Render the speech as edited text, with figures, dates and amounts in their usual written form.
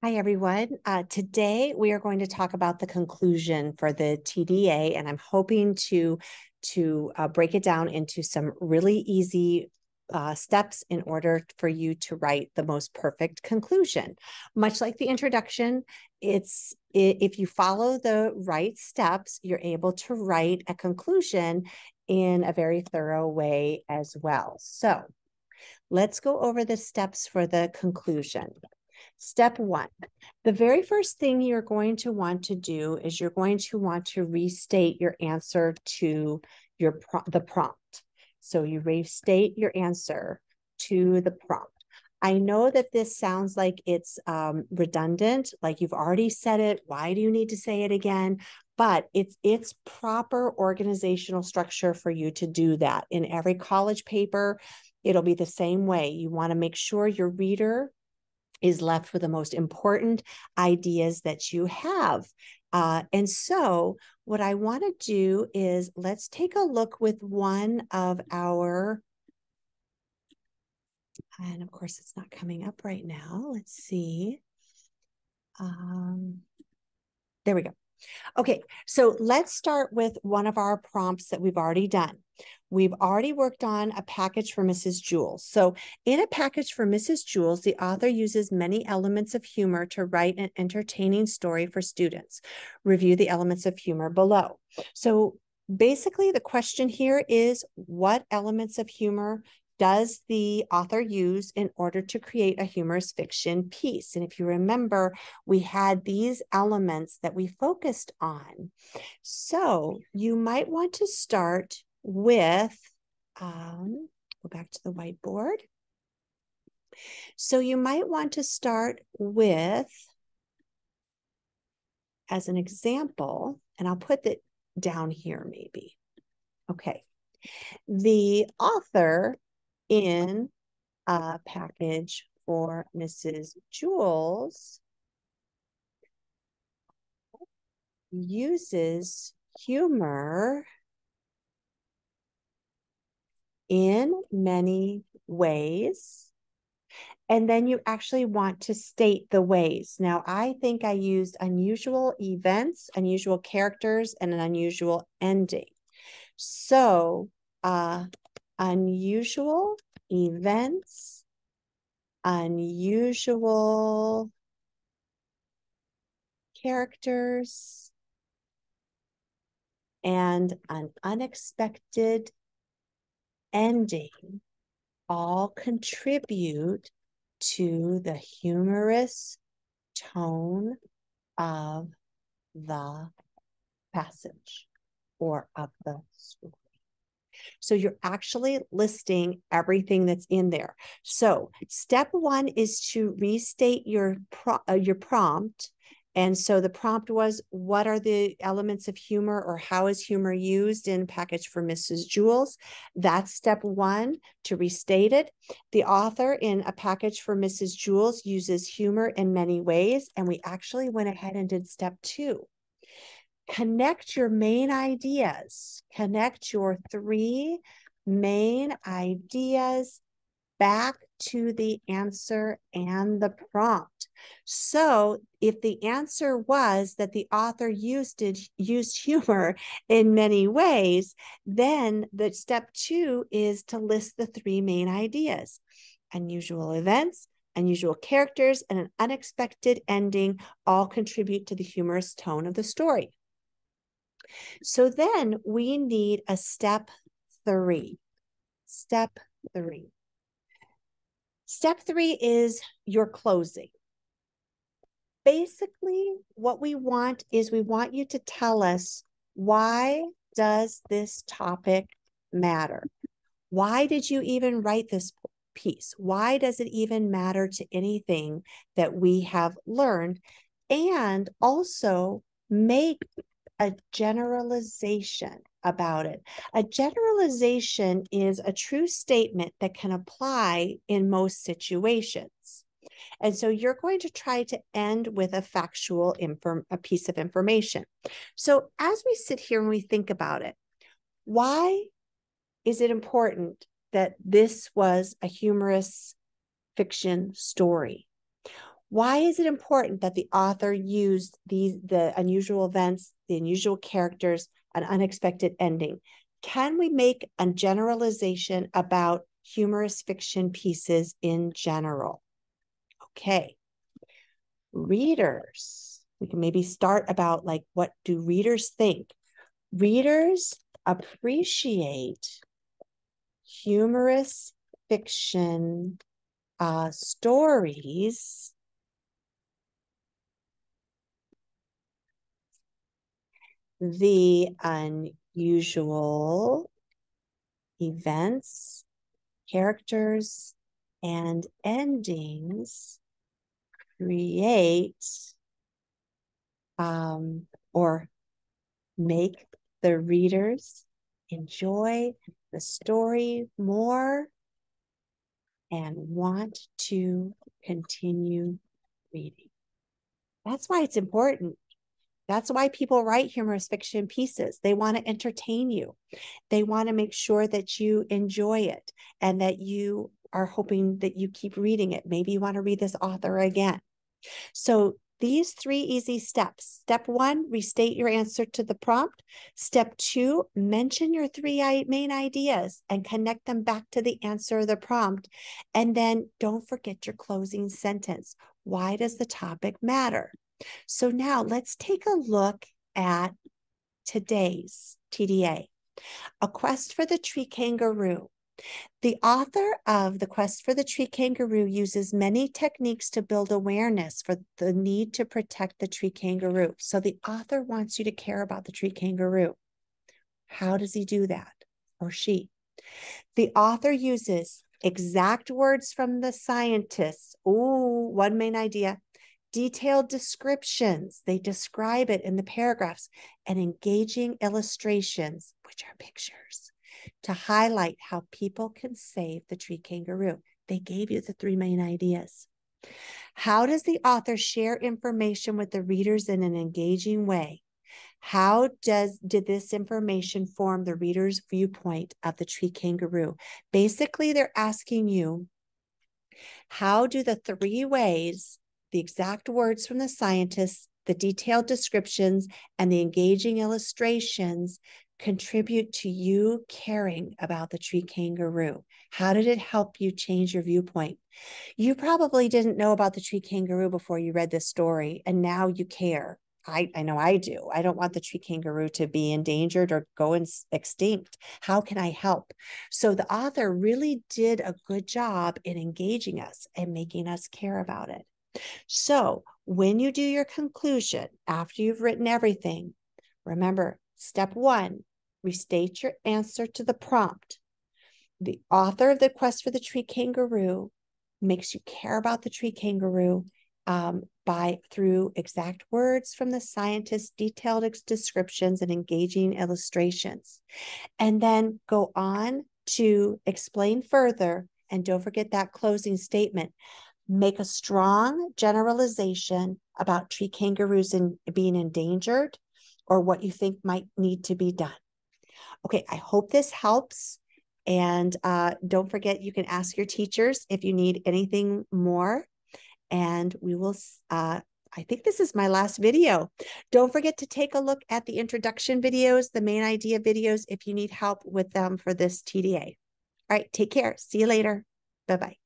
Hi, everyone. Today we are going to talk about the conclusion for the TDA, and I'm hoping to break it down into some really easy steps in order for you to write the most perfect conclusion. Much like the introduction, if you follow the right steps, you're able to write a conclusion in a very thorough way as well. So let's go over the steps for the conclusion. Step one, the very first thing you're going to want to do is you're going to want to restate your answer to the prompt. So you restate your answer to the prompt. I know that this sounds like it's redundant, like you've already said it. Why do you need to say it again? But it's proper organizational structure for you to do that. In every college paper, it'll be the same way. You want to make sure your reader is left with the most important ideas that you have. And so what I want to do is let's take a look with one of our, and of course it's not coming up right now. Let's see. There we go. Okay, so let's start with one of our prompts that we've already done. We've already worked on a package for Mrs. Jules. So in a package for Mrs. Jules, the author uses many elements of humor to write an entertaining story for students. Review the elements of humor below. So basically the question here is, what elements of humor does the author use in order to create a humorous fiction piece? And if you remember, we had these elements that we focused on. So you might want to start with, go back to the whiteboard. So you might want to start with, as an example, and I'll put it down here maybe. Okay. The author in a package for Mrs. Jules uses humor in many ways. And then you actually want to state the ways. Now, I think I used unusual events, unusual characters, and an unusual ending. So, unusual events, unusual characters, and an unexpected ending all contribute to the humorous tone of the passage or of the story. So you're actually listing everything that's in there. So step one is to restate your prompt. And so the prompt was, what are the elements of humor, or how is humor used in package for Mrs. Jules? That's step one, to restate it. The author in a package for Mrs. Jules uses humor in many ways. And we actually went ahead and did step two. Connect your main ideas. Connect your three main ideas back to the answer and the prompt. So if the answer was that the author used humor in many ways, then the step two is to list the three main ideas: unusual events, unusual characters, and an unexpected ending all contribute to the humorous tone of the story. So then we need a step three. Step three. Step three is your closing. Basically, what we want is we want you to tell us, why does this topic matter? Why did you even write this piece? Why does it even matter to anything that we have learned? And also make a generalization about it. A generalization is a true statement that can apply in most situations. And so you're going to try to end with a factual a piece of information. So as we sit here and we think about it, why is it important that this was a humorous fiction story? Why is it important that the author used the unusual events, the unusual characters, an unexpected ending? Can we make a generalization about humorous fiction pieces in general? Okay. Readers. We can maybe start about like, what do readers think? Readers appreciate humorous fiction stories the unusual events, characters, and endings create or make the readers enjoy the story more and want to continue reading. That's why it's important. That's why people write humorous fiction pieces. They want to entertain you. They want to make sure that you enjoy it and that you are hoping that you keep reading it. Maybe you want to read this author again. So these 3 easy steps. Step 1, restate your answer to the prompt. Step 2, mention your 3 main ideas and connect them back to the answer of the prompt. And then don't forget your closing sentence. Why does the topic matter? So now let's take a look at today's TDA, A Quest for the Tree Kangaroo. The author of The Quest for the Tree Kangaroo uses many techniques to build awareness for the need to protect the tree kangaroo. So the author wants you to care about the tree kangaroo. How does he do that, or she? The author uses exact words from the scientists. Ooh, one main idea. Detailed descriptions. They describe it in the paragraphs, and engaging illustrations, which are pictures, to highlight how people can save the tree kangaroo. They gave you the 3 main ideas. How does the author share information with the readers in an engaging way? How did this information form the reader's viewpoint of the tree kangaroo? Basically, they're asking you, how do the 3 ways, the exact words from the scientists, the detailed descriptions, and the engaging illustrations contribute to you caring about the tree kangaroo? How did it help you change your viewpoint? You probably didn't know about the tree kangaroo before you read this story, and now you care. I know I do. I don't want the tree kangaroo to be endangered or go extinct. How can I help? So the author really did a good job in engaging us and making us care about it. So when you do your conclusion, after you've written everything, remember, step 1, restate your answer to the prompt. The author of The Quest for the Tree Kangaroo makes you care about the tree kangaroo through exact words from the scientists, detailed descriptions, and engaging illustrations. And then go on to explain further, and don't forget that closing statement. Make a strong generalization about tree kangaroos being endangered, or what you think might need to be done. Okay, I hope this helps. And don't forget, you can ask your teachers if you need anything more. And we will, I think this is my last video. Don't forget to take a look at the introduction videos, the main idea videos, if you need help with them for this TDA. All right, take care. See you later. Bye-bye.